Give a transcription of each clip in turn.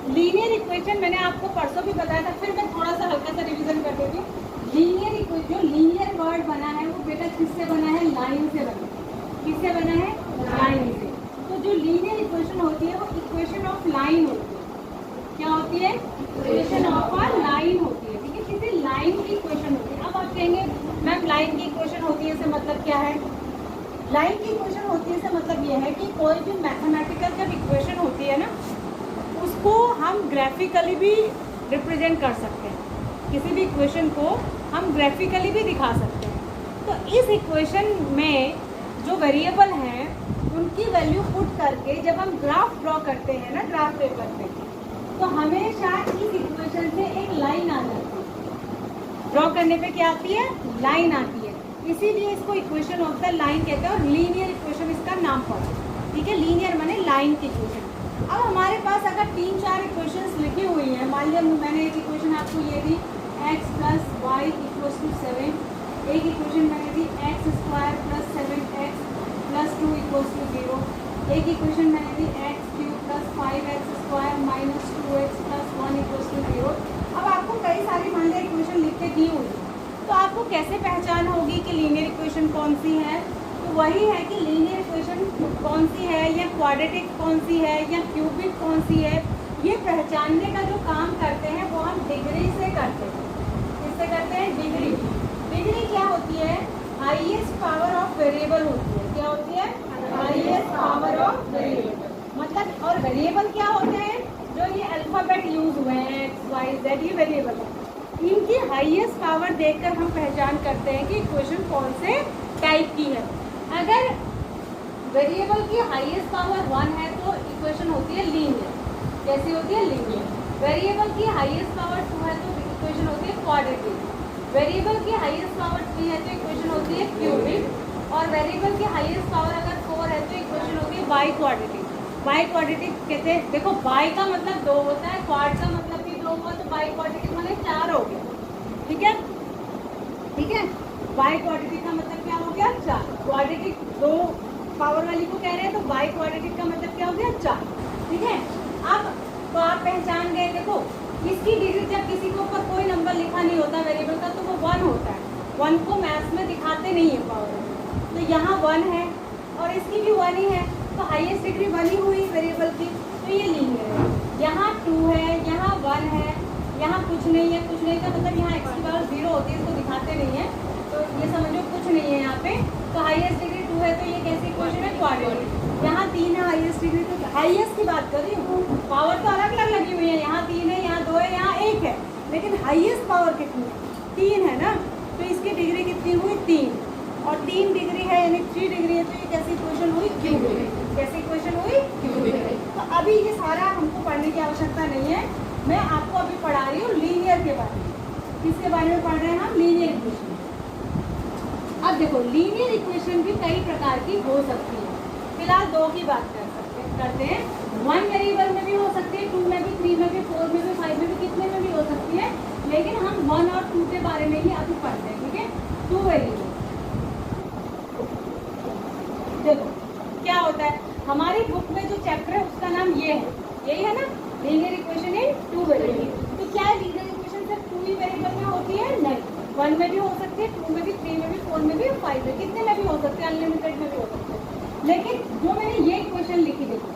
Linear equation मैंने आपको परसों भी बताया था, फिर मैं थोड़ा सा हल्का सा रिवीजन कर देती हूँ। लीनियर इक्वेशन, जो लीनियर वर्ड बना है वो बेटा किससे बना है? लाइन से बना है। किससे बना है? लाइन से। तो जो लीनियर इक्वेशन होती है वो इक्वेशन ऑफ लाइन होती है। क्या होती है? इक्वेशन ऑफ अ लाइन होती है। ठीक है, किसी लाइन की इक्वेशन होती है। अब आप कहेंगे मैम लाइन की इक्वेशन होती है इससे मतलब क्या है? लाइन की इक्वेशन होती है इससे मतलब ये है कि कोई भी मैथमेटिकल जब इक्वेशन होती है ना, उसको हम ग्राफिकली भी रिप्रेजेंट कर सकते हैं। किसी भी इक्वेशन को हम ग्राफिकली भी दिखा सकते हैं। तो इस इक्वेशन में जो वेरिएबल हैं उनकी वैल्यू पुट करके जब हम ग्राफ ड्रॉ करते हैं ना ग्राफ पेपर पे, तो हमेशा इस इक्वेशन से एक लाइन आ जाती है। ड्रॉ करने पे क्या आती है? लाइन आती है। इसीलिए इसको इक्वेशन ऑफ द लाइन कहते हैं और लीनियर इक्वेशन इसका नाम पड़ा। ठीक है, लीनियर माने लाइन की इक्वेशन। अब हमारे पास अगर 3-4 इक्वेशंस लिखी हुई हैं, मान लिया मैंने एक इक्वेशन आपको ये दी x + y = 7, एक इक्वेशन मैंने दी x² + 7x + 2 = 0, एक इक्वेशन मैंने दी x³ + 5x² - 2x + 1 = 0। अब आपको कई सारी मान लिया इक्वेशन लिख के दी हुई, तो आपको कैसे पहचान होगी कि लीनियर इक्वेशन कौन सी है? तो वही है कि लीनियर इक्वेशन कौन सी है, या क्वाड्रेटिक कौन सी है, या क्यूबिक कौन सी है, ये पहचानने का जो काम करते हैं वो हम डिग्री से करते हैं। किससे करते हैं? डिग्री। डिग्री क्या होती है? हाईएस्ट पावर ऑफ वेरिएबल होती है। क्या होती है? Highest power of variable. मतलब और वेरिएबल क्या होते हैं? जो ये अल्फाबेट यूज हुए हैं एक्स वाई जेड, ये वेरिएबल है। इनकी हाईएस्ट पावर देखकर हम पहचान करते हैं कि इक्वेशन कौन से टाइप की है। अगर वेरिएबल की हाईएस्ट पावर 1 है तो इक्वेशन होती है लीनियर। कैसी होती है? लीनियर। वेरिएबल की हाईएस्ट पावर 2 है तो इक्वेशन होती है क्वाड्रेटिक। वेरिएबल की हाईएस्ट पावर 3 है तो इक्वेशन होती है क्यूबिक। और वेरिएबल की हाईएस्ट पावर अगर 4 है तो इक्वेशन होती है बाई क्वाड्रेटिक। बाई क्वाड्रेटिक कहते हैं, देखो बाई का मतलब 2 होता है, क्वाड का मतलब भी 2 हुआ, तो बाई क्वाड्रेटिक मतलब 4 हो गया। ठीक है, ठीक है। बाई क्वाड्रेटिक का मतलब क्या हो गया? 4। क्वाड्रेटिक 2 पावर वाली को कह रहे हैं, तो बाई क्वाड्रेटिक का मतलब क्या हो गया? 4। ठीक है, अब तो आप पहचान गए। देखो इसकी डिग्री, जब किसी के ऊपर कोई नंबर लिखा नहीं होता वेरिएबल का तो वो 1 होता है। 1 को मैथ्स में दिखाते नहीं है पावर, तो यहाँ 1 है और इसकी भी 1 ही है, तो हाईएस्ट डिग्री बनी हुई वेरिएबल की, तो ये लीनियर है। यहाँ 2 है, यहाँ 1 है, यहाँ कुछ नहीं है। कुछ नहीं का मतलब यहाँ x की पावर 0 होती है, इसको दिखाते नहीं है, तो ये समझो कुछ नहीं है यहाँ पे। तो हाईएस्ट डिग्री 2 है तो ये कैसी इक्वेशन है? क्वाड्रेटिक। यहाँ 3 है हाईएस्ट डिग्री, तो हाईएस्ट की बात कर रही हूँ। पावर तो अलग अलग लगी हुई है, यहाँ 3 है, यहाँ 2 है, यहाँ 1 है, लेकिन हाईएस्ट पावर कितनी है? 3 है ना, तो इसकी डिग्री कितनी हुई? 3। और 3 डिग्री है यानी 3 डिग्री है, तो ये कैसी इक्वेशन हुई? क्यूबिक। कैसी इक्वेशन हुई? क्यूबिक। तो अभी ये सारा हमको पढ़ने की आवश्यकता नहीं है, मैं आपको अभी पढ़ा रही हूँ लीनियर के बारे में। किसके बारे में पढ़ रहे हैं हम? Linear equation. अब देखो लीनियर इक्वेशन भी कई प्रकार की हो सकती है। फिलहाल 2 की बात करते हैं। 1 वेरिएबल में भी हो सकती है, 2 में भी, 3 में भी, 4 में भी, 5 में भी, कितने में भी हो सकती है, लेकिन हम 1 और 2 के बारे में ही अभी पढ़ते हैं। ठीक है, 2 वेरिएबल। देखो क्या होता है, हमारी बुक में जो चैप्टर है उसका नाम ये है, यही है ना, लीनियर इक्वेशन इन 2 वेरिएबल। तो क्या लीनियर इक्वेशन सिर्फ 2 ही वेरिएबल में होती है? नहीं, 1 में भी हो सकती है, 2 में भी, 3 में भी, 4 में भी, 5 में, कितने में भी हो सकते हैं, अनलिमिटेड में भी हो सकते हैं। लेकिन जो मैंने ये इक्वेशन लिखी, देखो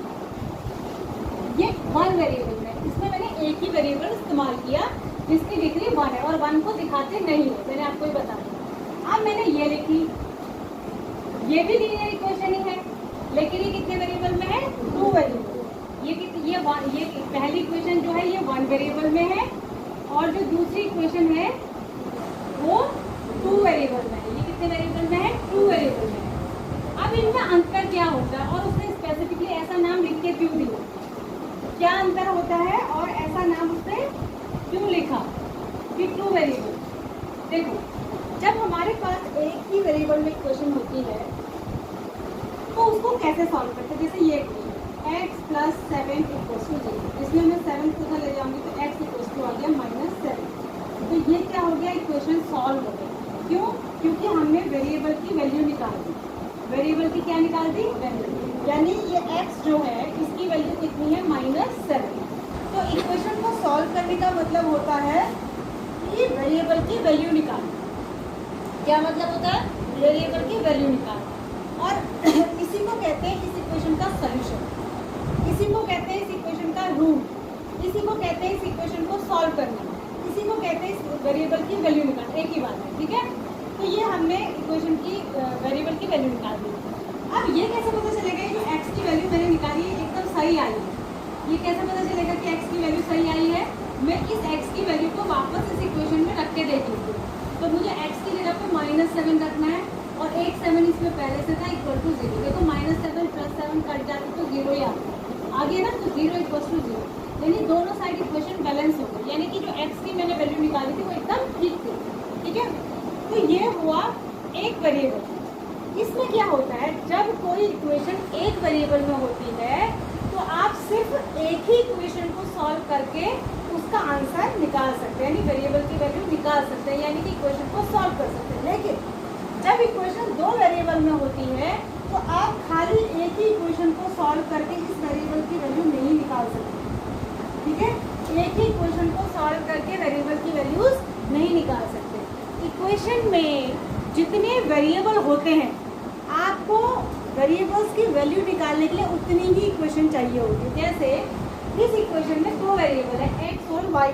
ये 1 वेरिएबल में, इसमें मैंने एक ही वेरिएबल इस्तेमाल किया जिसकी डिग्री 1 है, और 1 को दिखाते नहीं है, मैंने आपको ही बता दिया। अब मैंने ये लिखी, ये भी लीनियर इक्वेशन ही है, लेकिन ये कितने वेरिएबल में है? 2 वेरिएबल। ये पहली इक्वेशन जो है ये 1 वेरिएबल में है, और जो दूसरी इक्वेशन है वो 2 वेरिएबल में है। ये कितने वेरिएबल में है? 2 वेरिएबल में है। अब इनमें अंतर क्या होता है, और उसने स्पेसिफिकली ऐसा नाम लिख के क्यों दिया? क्या अंतर होता है और ऐसा नाम उसने क्यों लिखा कि 2 वेरिएबल? देखो जब हमारे पास एक ही वेरिएबल में इक्वेशन होती है तो उसको कैसे सॉल्व करते हैं? जैसे ये x + 7 = 0, इसमें मैं 7 को उधर ले जाऊंगी तो x = आ गया -7। तो ये क्या हो गया? इक्वेशन सॉल्व हो गया। क्यों? क्योंकि हमने वेरिएबल की वैल्यू निकाल दी। वेरिएबल की क्या निकाल दी? वैल्यू। यानी ये x जो है इसकी वैल्यू कितनी है? -7। तो मतलब होता है कि वेरिएबल की वैल्यू निकालना। क्या मतलब होता है? वेरिएबल की वैल्यू निकालना। और इसी को कहते हैं इस इक्वेशन का सॉल्यूशन, इसी को कहते हैं इस इक्वेशन का रूट, इसी को कहते हैं इस इक्वेशन को सॉल्व करना, इसी को कहते हैं इस वेरिएबल की वैल्यू निकालना। एक ही बात है, ठीक है। तो ये हमने इक्वेशन की वेरिएबल की वैल्यू निकाल दी। अब ये कैसे पता चलेगा जो x की वैल्यू मैंने निकाली है एकदम सही आई है? ये कैसे पता चलेगा कि x की वैल्यू सही आई है? मैं इस x की वैल्यू को वापस इस इक्वेशन में रख के देख लेती हूँ। तो मुझे x की जगह पे -7 रखना है और एक 7 इसमें पहले से था इक्वल टू 0। देखो -7 + 7 कट जाते तो 0 ही आता आगे ना, तो 0 = 0, यानी दोनों साइड इक्वेशन बैलेंस हो गई, यानी कि जो x की मैंने वैल्यू निकाली थी वो एकदम ठीक थी, ठीक है। तो ये हुआ एक वेरिएबल। इसमें क्या होता है, जब कोई इक्वेशन एक वेरिएबल में होती है तो आप सिर्फ एक ही इक्वेशन को सॉल्व करके उसका आंसर निकाल सकते हैं, यानी वेरिएबल की वैल्यू निकाल सकते हैं, यानी कि इक्वेशन को सॉल्व कर सकते हैं। लेकिन जब इक्वेशन दो वेरिएबल में होती है तो आप खाली एक ही इक्वेशन को सॉल्व करके इस वेरिएबल की वैल्यू नहीं निकाल सकते, ठीक है। एक ही इक्वेशन को सॉल्व करके वेरिएबल की वैल्यूज नहीं निकाल सकते। इक्वेशन में जितने वेरिएबल होते हैं आपको वेरिएबल्स की वैल्यू निकालने के लिए उतनी ही इक्वेशन चाहिए होगी। जैसे इस इक्वेशन में दो वेरिएबल है x और y,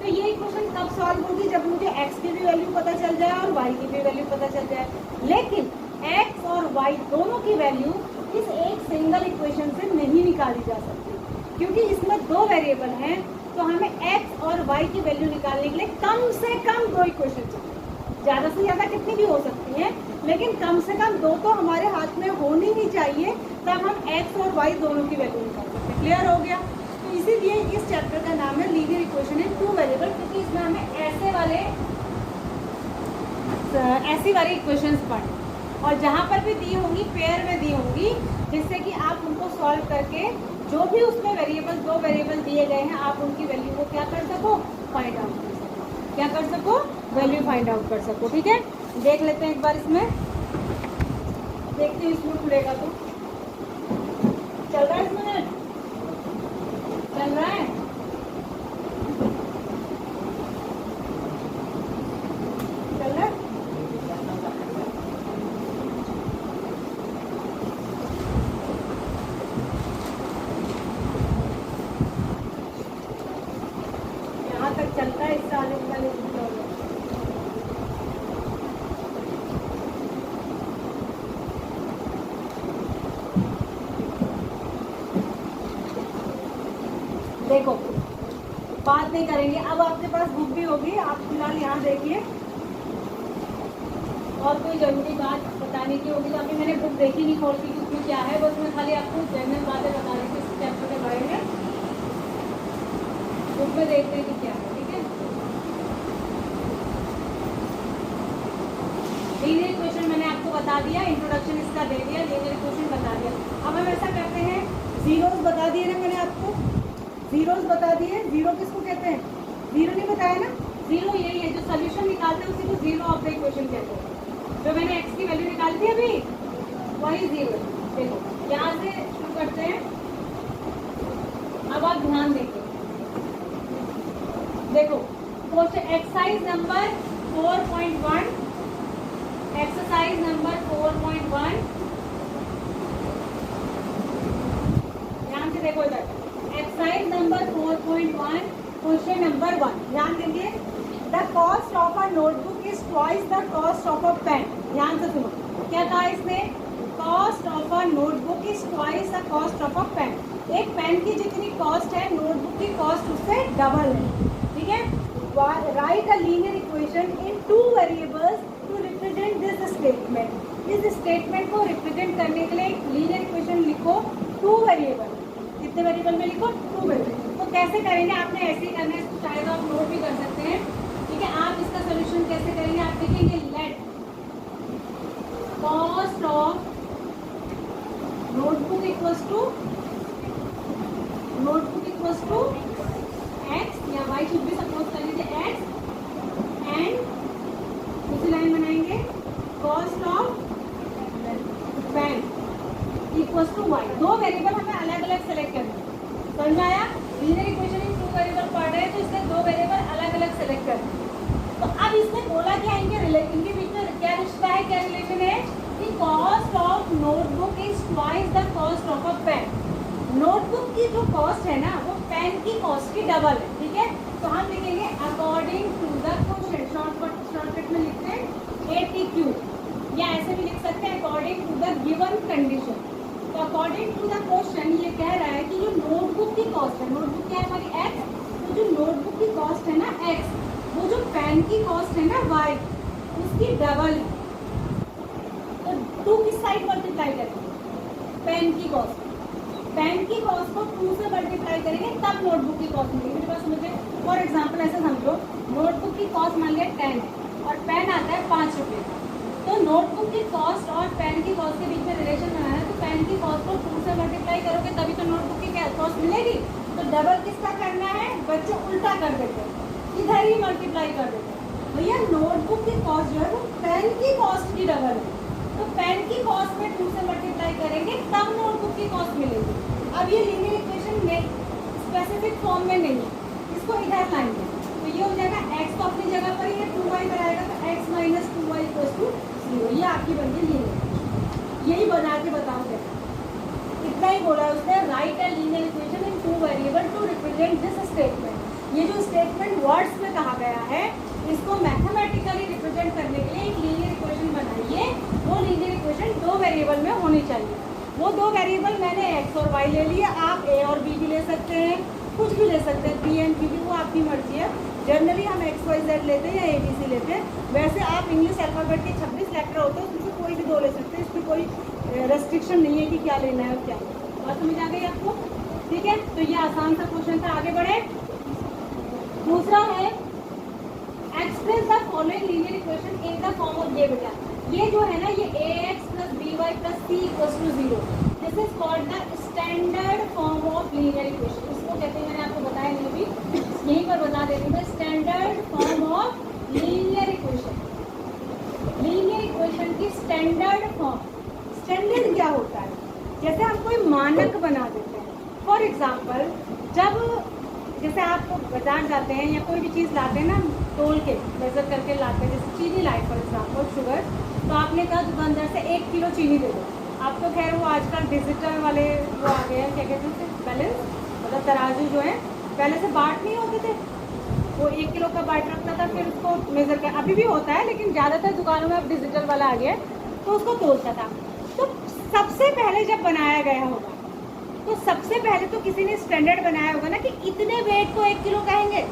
तो ये इक्वेशन कब सॉल्व होगी? जब मुझे x की भी वैल्यू पता चल जाए और y की भी वैल्यू पता चल जाए। लेकिन x और y दोनों की वैल्यू इस एक सिंगल इक्वेशन से नहीं निकाली जा सकती, क्योंकि इसमें दो वेरिएबल हैं। तो हमें x और y की वैल्यू निकालने के लिए कम से कम दो इक्वेशन चाहिए। ज़्यादा से ज़्यादा कितनी भी हो सकती हैं, लेकिन कम से कम दो तो हमारे हाथ में होनी ही चाहिए, तब हम x और y दोनों की वैल्यू निकाल सकते हैं। क्लियर हो गया? तो इसीलिए इस चैप्टर का नाम है linear equation in two variable, क्योंकि इसमें हमें ऐसी वाली इक्वेशंस पढ़े और जहाँ पर भी दी होंगी पेयर में दी होंगी, जिससे कि आप उनको सॉल्व करके जो भी उसमें वेरिएबल दो वेरिएबल दिए गए हैं आप उनकी वैल्यू को क्या कर सको? फाइंड आउट कर सको। क्या कर सको? वैल्यू फाइंड आउट कर सको, ठीक है। देख लेते हैं एक बार इसमें, देखते हैं इसमें खुलेगा तो। चल रहा है इसमें? चल रहा है? चल रहा है? यहाँ तक चलता है, इससे आगे का नहीं। देखो, बात नहीं करेंगे। अब आपके पास बुक भी होगी, आप फिलहाल यहाँ देखिए। और कोई ज़रूरी बात बताने की होगी तो अभी मैंने बुक देखी नहीं खोल के कि उसमें क्या है, बस मैं खाली आपको जनरल बातें बता रही थी इस चैप्टर के बारे में। बुक में देखते हैं कि क्या है, ठीक है। लीनियर इक्वेशन मैंने आपको बता दिया, इंट्रोडक्शन इसका दे दिया, लीनियर इक्वेशन बता दिया। अब हम ऐसा करते हैं, जीरोस बता दिए ना मैंने आपको, जीरोस बता दिए। जीरो किसको कहते हैं? जीरो नहीं बताया ना? जीरो यही है जो सोल्यूशन निकालते हैं, उसी को जीरो ऑफ द इक्वेशन कहते हैं। जो मैंने x की वैल्यू निकाली थी अभी, वही जीरो। देखो यहाँ से शुरू करते हैं। अब आप ध्यान देखिए, देखो question exercise number 4.1, exercise number 4.1। ध्यान से देखो इधर, एक्सरसाइज नंबर 4.1 क्वेश्चन नंबर 1। ध्यान देंगे, the cost of a notebook is twice the cost of a pen. ध्यान से सुनो, क्या कहा इसने? Cost of a notebook is twice the cost of a pen. एक पेन की जितनी कॉस्ट है, नोटबुक की कॉस्ट उससे डबल है, ठीक है। Write a linear equation in two variables to represent this statement. इस स्टेटमेंट को रिप्रेजेंट करने के लिए एक लीनियर इक्वेशन लिखो टू वेरिएबल। कितने वेरिएबल में लिखो? Two variable. तो कैसे करेंगे? आपने ऐसे ही करना है, शायद आप नोट भी कर सकते हैं, ठीक है। आप इसका सोल्यूशन कैसे करेंगे? आप देखेंगे, let cost of notebook equals to x या वाई, शुड भी सपोज कर लीजिए एक्स, एंड दूसरी लाइन बनाएंगे cost of pen equals to y. दो वेरिएबल हमें अलग अलग सेलेक्ट करना है, समझ में आया? Linear equation in two variable पढ़ रहे हैं तो इसलिए दो वेरिएबल बोला क्या इनके बीच में क्या रिश्ता है, क्या रिलेशन है कि cost of notebook is twice the cost of a pen. Notebook की जो कॉस्ट है ना वो पेन की कॉस्ट की डबल है, ठीक है। तो हम लिखेंगे according to the question, shortcut में लिखते हैं ATQ, या ऐसे भी लिख सकते हैं according to the given condition. तो अकॉर्डिंग टू द क्वेश्चन ये कह रहा है कि जो नोटबुक की कॉस्ट है, नोटबुक क्या है हमारी x, तो जो नोटबुक की कॉस्ट है ना x, वो जो पेन की कॉस्ट है ना y, उसकी डबल है। तो 2 किस साइड मल्टीप्लाई करेंगे, पेन की कॉस्ट, पेन की कॉस्ट को 2 से मल्टीप्लाई करेंगे तब नोटबुक की कॉस्ट मिलेगी। मेरे पास समझे, फॉर एग्जाम्पल ऐसे समझो, नोटबुक की कॉस्ट मान लिया 10 है और पेन आता है 5 रुपये का। तो नोटबुक की कॉस्ट और पेन की कॉस्ट के बीच में रिलेशन बनाना है, तो पेन की कॉस्ट को 2 से मल्टीप्लाई करोगे तभी तो नोटबुक की कॉस्ट मिलेगी। तो डबल किसका करना है, बच्चे उल्टा कर देते हैं, इधर ही मल्टीप्लाई कर देते हैं। भैया नोटबुक की कॉस्ट जो है वो पेन की कॉस्ट की डबल है, तो पेन की कॉस्ट में 2 से मल्टीप्लाई करेंगे तब नोटबुक की कॉस्ट मिलेगी। अब ये लीनियर इक्वेशन में स्पेसिफिक फॉर्म में नहीं है, इसको इधर लाएंगे तो ये हो जाएगा x को अपनी जगह पर, ये 2y पर आएगा तो x minus 2y equal to 0। ये आपकी बन गई लीनियर, यही बना के बताओगे, इतना ही बोला उसने। Write a linear equation in 2 variable to represent this statement. ये जो स्टेटमेंट वर्ड्स में कहा गया है, इसको मैथमेटिकली रिप्रेजेंट करने के लिए एक लीनियर इक्वेशन बनाइए। वो लीनियर इक्वेशन 2 वेरिएबल में होनी चाहिए। वो 2 वेरिएबल मैंने x और y ले लिए, आप a और b भी ले सकते हैं, कुछ भी ले सकते हैं, p एंड q भी, वो आपकी मर्जी है। जनरली हम XYZ लेते हैं या ABC लेते हैं। वैसे आप इंग्लिश अल्फ़ाबेट के 26 लेटर होते हैं, उसमें कोई भी 2 ले सकते हैं, इसमें कोई रेस्ट्रिक्शन नहीं है कि क्या लेना है और क्या। बात समझ आ गई आपको, ठीक है। तो ये आसान सा क्वेश्चन था, आगे बढ़े। दूसरा है express the following linear equation in the form of, ये बेटा ये जो है ना, ये ax + by + c = 0, this is called the standard form of linear equation. इसको कहते हैं, मैंने आपको बताया नहीं अभी, यहीं पर बता देती हूँ, standard form of linear equation. Linear equation की स्टैंडर्ड फॉर्म, स्टैंडर्ड क्या होता है, जैसे हम कोई मानक बना देते हैं। फॉर एग्जाम्पल जब जैसे आप बाजार जाते हैं या कोई भी चीज़ लाते हैं ना, तोल के मेजर करके लाते हैं, जैसे चीनी लाई फॉर एग्जाम्पल, शुगर, तो आपने कहा दुकानदार से 1 किलो चीनी दे दो। आप तो खैर वो आजकल डिजिटल वाले वो आ गए हैं, क्या कहते हैं उसे, बैलेंस, मतलब तराजू जो है, पहले से बाट नहीं होते थे, वो 1 किलो का बाट रखता था, फिर उसको मेजर कर, अभी भी होता है लेकिन ज़्यादातर दुकानों में अब डिजिटल वाला आ गया, तो उसको तोलता था। तो सबसे पहले जब बनाया गया होगा, तो सबसे पहले तो किसी ने स्टैंडर्ड बनाया होगा ना कि इतने वेट को 1 किलो कहेंगे।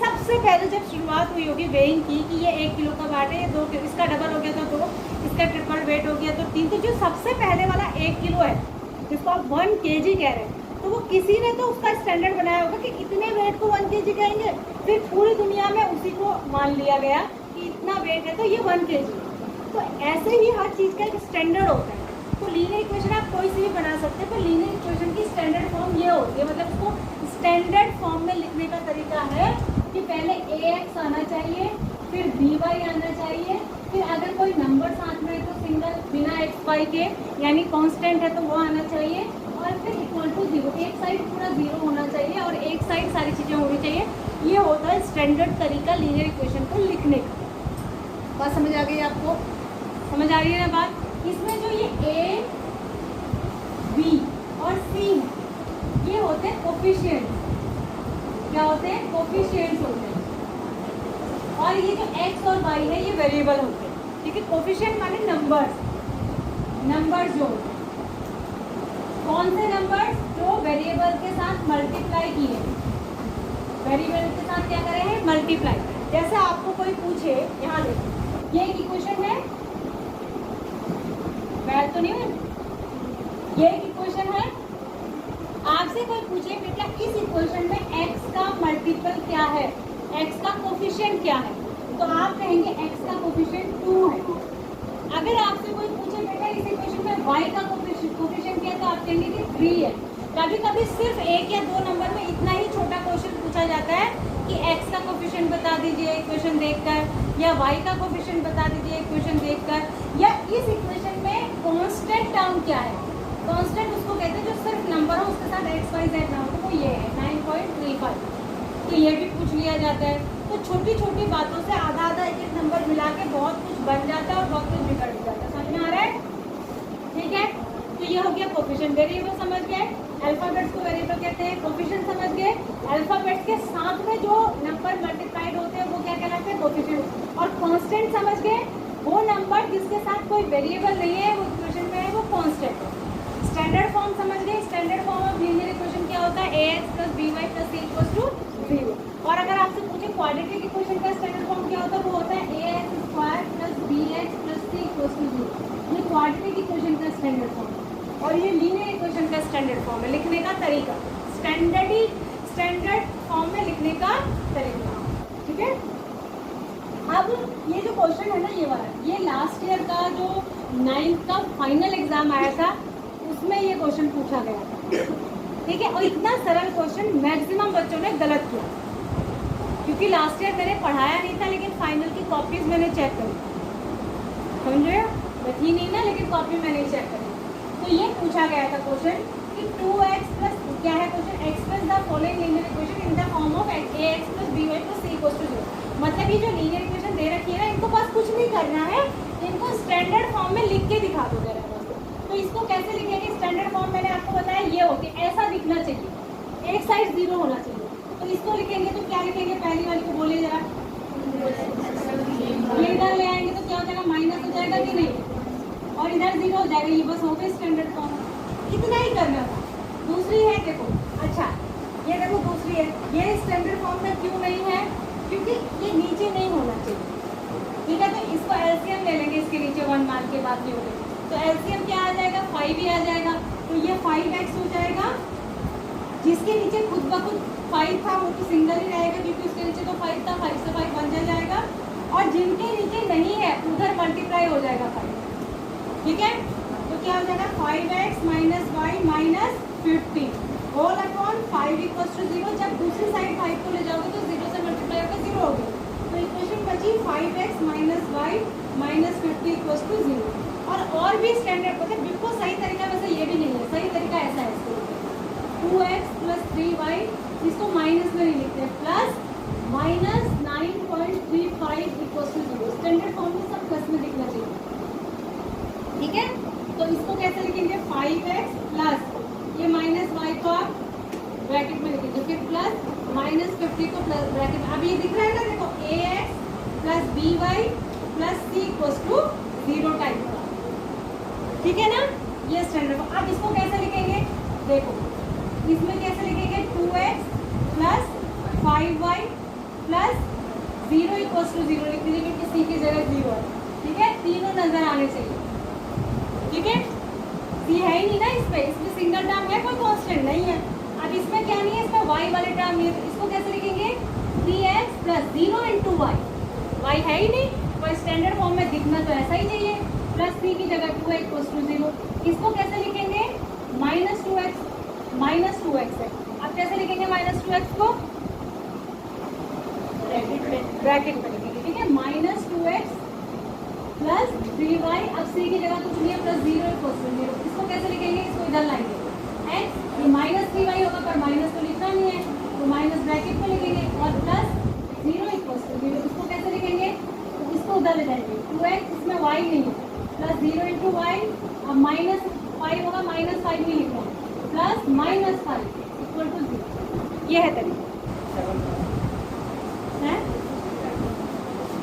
सबसे पहले जब शुरुआत हुई होगी वेइंग की कि ये 1 किलो का बाट है, ये 2 किलो, इसका डबल हो गया तो 2, इसका ट्रिपल वेट हो गया तो 3, तो जो सबसे पहले वाला 1 किलो है जिसको आप 1 kg कह रहे हैं, तो वो किसी ने तो उसका स्टैंडर्ड बनाया होगा कि इतने वेट को 1 kg कहेंगे। फिर पूरी दुनिया में उसी को मान लिया गया कि इतना वेट है तो ये 1 kg। तो ऐसे ही हर चीज़ का एक स्टैंडर्ड होता है। तो लीनियर इक्वेशन आप कोई सी भी बना सकते हैं, पर लीनियर इक्वेशन की स्टैंडर्ड फॉर्म ये होती है, मतलब उसको स्टैंडर्ड फॉर्म में लिखने का तरीका है कि पहले ax आना चाहिए, फिर by आना चाहिए, फिर अगर कोई नंबर साथ में है तो सिंगल बिना x y के, यानी कांस्टेंट है तो वो आना चाहिए, और फिर इक्वल टू 0, एक साइड पूरा 0 होना चाहिए और एक साइड सारी चीज़ें होनी चाहिए। ये होता है स्टैंडर्ड तरीका लीनियर इक्वेशन को लिखने का। बात समझ आ गई आपको, समझ आ रही है ना बात। इसमें जो ये a, b और c है, ये होते हैं कोफिशिएंट्स। क्या होते हैं? कोफिशिएंट्स होते हैं। और ये जो x और y है ये वेरिएबल होते हैं, ठीक है। कोफिशिएंट माने नंबर्स, नंबर्स जो होते हैं, कौन से नंबर्स? जो वेरिएबल के साथ मल्टीप्लाई किए, वेरिएबल के साथ क्या करे हैं? मल्टीप्लाई। जैसे आपको कोई पूछे, यहाँ देखो ये एक इक्वेशन है, बैठ तो नहीं है, ये एक इक्वेशन है। आपसे कोई पूछे बेटा इस इक्वेशन में x का मल्टीपल क्या है, x का कोफिशिएंट क्या है, तो आप कहेंगे x का कोफिशिएंट 2 है। अगर आपसे कोई पूछे बेटा इस इक्वेशन में y का कोफिशिएंट क्या है, तो आप कहेंगे कि 3 है। कभी कभी सिर्फ 1 या 2 नंबर में इतना ही छोटा क्वेश्चन पूछा जाता है कि x का कोफिशिएंट बता दीजिए इक्वेशन देखकर, या y का कोफिशिएंट बता दीजिए इक्वेशन देखकर, या इस इक्वेशन में कांस्टेंट टर्म क्या है। कांस्टेंट उसको कहते हैं जो सिर्फ नंबर हो उसके साथ x y z ना हो, तो वो ये है 9.35। तो ये भी पूछ लिया जाता है। तो छोटी छोटी बातों से आधा आधा एक एक नंबर मिला के बहुत कुछ बन जाता है और बहुत कुछ बिगड़ भी जाता है। समझ में आ रहा है? ठीक है, तो ये हो गया कोफिशिएंट। वेरिएबल समझ गए, अल्फाबेट्स को वेरिएबल कहते हैं, कोफिशिएंट समझ गए। अल्फाबेट्स के साथ में जो नंबर मल्टीप्लाइड होते हैं वो क्या कहलाते हैं? कोफिशिएंट। और कांस्टेंट समझ गए, वो नंबर जिसके साथ कोई वेरिएबल नहीं है, वो इक्वेशन में है, वो कांस्टेंट है। स्टैंडर्ड फॉर्म समझ गए, standard form of linear equation क्या होता है? ax + by + c = 0। और अगर आपसे पूछे क्वाड्रेटिक इक्वेशन का स्टैंडर्ड फॉर्म क्या होता है? वो होता है ax² + bx + c = 0। ये क्वाड्रेटिक इक्वेशन का स्टैंडर्ड फॉर्म है और ये लीनियर इक्वेशन का स्टैंडर्ड फॉर्म है। लिखने का तरीका, स्टैंडर्ड फॉर्म में लिखने का तरीका। ठीक है, अब ये जो क्वेश्चन है ना, ये वाला, ये लास्ट ईयर का जो 9th का फाइनल एग्जाम आया था उसमें ये क्वेश्चन पूछा गया था। ठीक है, और इतना सरल क्वेश्चन मैक्सिमम बच्चों ने गलत किया, क्योंकि लास्ट ईयर मैंने पढ़ाया नहीं था, लेकिन फाइनल की कॉपीज मैंने चेक करी। समझे? मैं थी नहीं ना, लेकिन कॉपी मैंने चेक करी। तो ये पूछा गया था क्वेश्चन कि 2x प्लस क्या है question, express the following linear equation in the form of ax + by + c = 0। मतलब ये जो लीनियर इक्वेशन दे रखी है ना, इनको बस कुछ नहीं करना है, इनको स्टैंडर्ड फॉर्म में लिख के दिखा दो जरा। तो इसको कैसे लिखेंगे? स्टैंडर्ड फॉर्म मैंने आपको बताया ये होती है, ऐसा दिखना चाहिए, एक साइड 0 होना चाहिए। तो इसको लिखेंगे तो क्या लिखेंगे? पहली वाली को बोलिए जरा। ये इधर ले आएंगे तो क्या हो जाएगा? माइनस हो जाएगा कि नहीं? और इधर 0 हो जाएगा। ये बस हो गया स्टैंडर्ड फॉर्म, इतना ही करना था। दूसरी है, देखो, अच्छा ये देखो दूसरी है, ये स्टैंडर्ड फॉर्म में क्यों नहीं है? क्योंकि ये नीचे नहीं होना चाहिए। ठीक है, तो इसको एलसीएम ले लेंगे, इसके नीचे 1 मान के बाद नहीं होगा, तो एलसीएम क्या आ जाएगा? 5 ही आ जाएगा। तो ये 5x हो जाएगा, जिसके नीचे खुद ब खुद 5 था वो तो सिंगल ही रहेगा, क्योंकि उसके नीचे तो 5 था, 5 से 5 बन जाएगा। और जिनके नीचे नहीं है उधर मल्टीप्लाई हो जाएगा 5। ठीक है, तो क्या हो जाएगा? 5x - y - 15 whole upon 5 = 0। जब दूसरी साइड 5 को ले जाओगे तो 0 से मल्टीप्लाई होकर 0 हो गया। तो इक्वेशन बची 5x - y - 50 = 0। और भी स्टैंडर्ड होता है, बिल्कुल सही तरीका वैसे ये भी नहीं है, सही तरीका ऐसा है इसको 2x + 3y, इसको माइनस में नहीं लिखते, प्लस -9.35 = 0। स्टैंडर्ड फॉर्म में सब प्लस में दिखना चाहिए। ठीक है, तो इसको कैसे लिखेंगे? 5x प्लस ये -y को आप ब्रैकेट में लिखेंगे, फिर प्लस -50 को प्लस ब्रैकेट में। अब ये दिख रहा है ना, देखो ax + by + c = 0 टाइप का। ठीक है ना, ये स्टैंडर्ड। अब इसको कैसे लिखेंगे? देखो इसमें कैसे लिखेंगे? 2x + 5y + 0 = 0 लिख दीजिए, क्योंकि c की जगह 0 है। ठीक है, तीनों नजर आने चाहिए। ठीक है, c है ही नहीं ना इसमें सिंगल टर्म है, कोई कांस्टेंट नहीं है। अब इसमें क्या नहीं है, इसमें y वाले टर्म नहीं है, तो इसको कैसे लिखेंगे? 3x + 0 × y। y है ही नहीं, तो स्टैंडर्ड फॉर्म में दिखना तो ऐसा ही चाहिए, प्लस c की जगह 2x = 0। इसको कैसे लिखेंगे? -2x है। अब कैसे लिखेंगे -2x को? ब्रैकेट में लिखेंगे। ठीक है, -2x + 3y, अब c की जगह कुछ नहीं है, प्लस 0 = 0। इसको कैसे लिखेंगे? इसको इधर लाएंगे, x ये -3y होगा, पर माइनस तो लिखना नहीं है, तो माइनस ब्रैकेट में लिखेंगे, और प्लस 0 = 0। इसको कैसे लिखेंगे? तो इसको उधर ले जाएंगे, 2x, इसमें y नहीं है, प्लस 0 × y, अब -5 होगा, -5 नहीं लिखना है, प्लस -5 = 0। ये है तरीका है।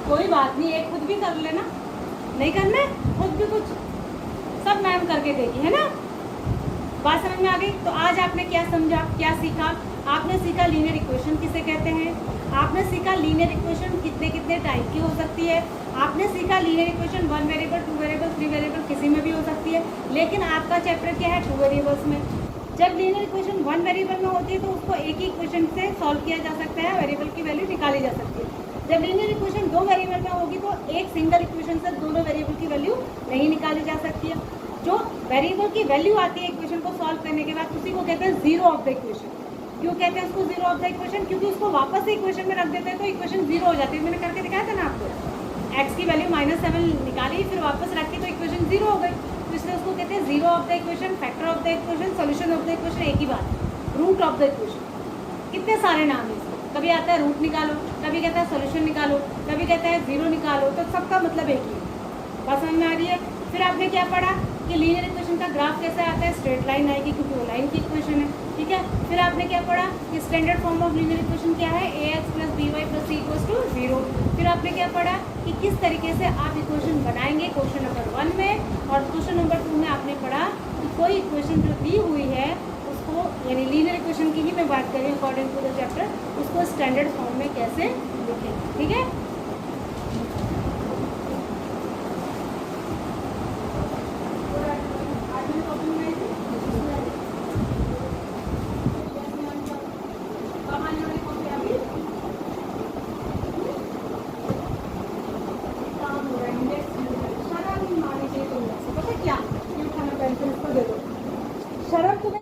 कोई बात नहीं, एक खुद भी कर लेना, नहीं करना है खुद भी कुछ, सब मैम करके देगी, है ना। बात समझ में आ गई? तो आज आपने क्या समझा, क्या सीखा? आपने सीखा लीनियर इक्वेशन किसे कहते हैं, आपने सीखा लीनियर इक्वेशन कितने कितने टाइप की हो सकती है, आपने सीखा linear equation 1 variable, 2 variable, 3 variable किसी में भी हो सकती है। लेकिन आपका चैप्टर क्या है? 2 वेरिएबल्स में। जब लीनियर इक्वेशन 1 वेरिएबल में होती है तो उसको एक ही इक्वेशन से सॉल्व किया जा सकता है, वेरिएबल की वैल्यू निकाली जा सकती है। जब लीनियर इक्वेशन 2 वेरिएबल में होगी तो एक सिंगल इक्वेशन से दोनों वेरिएबल की वैल्यू नहीं निकाली जा सकती है। जो वेरिएबल की वैल्यू आती है इक्वेशन को सॉल्व करने के बाद, उसी को कहते हैं जीरो ऑफ द इक्वेशन। क्यों कहते हैं उसको जीरो ऑफ द इक्वेशन? क्योंकि उसको वापस से इक्वेशन में रख देते हैं तो इक्वेशन जीरो हो जाती है। मैंने करके दिखाया था ना आपको, x की वैल्यू -7 निकाली, फिर वापस रखी तो इक्वेशन जीरो हो गई, तो इसलिए उसको कहते हैं zero of the equation, factor of the equation, solution of the equation, एक ही बात, रूट ऑफ द इक्वेशन। कितने सारे नाम है इसके। कभी आता है रूट निकालो, कभी कहता है सोल्यूशन निकालो, कभी कहता है जीरो निकालो, तो सबका मतलब एक ही है। बात समझ में आ रही है। फिर आपने क्या पढ़ा कि लीनियर इक्वेशन का ग्राफ कैसे आता है, स्ट्रेट लाइन आएगी क्योंकि वो लाइन की इक्वेशन है, ठीक है। फिर आपने क्या पढ़ा कि standard form of linear equation क्या है, ax + by + c = 0। फिर आपने क्या पढ़ा कि किस तरीके से आप इक्वेशन बनाएंगे क्वेश्चन नंबर 1 में, और क्वेश्चन नंबर 2 में आपने पढ़ा कि कोई इक्वेशन जो दी हुई है उसको, यानी लीनियर इक्वेशन की ही मैं बात कर रही हूँ अकॉर्डिंग टू द चैप्टर, उसको स्टैंडर्ड फॉर्म में कैसे लिखें, ठीक है।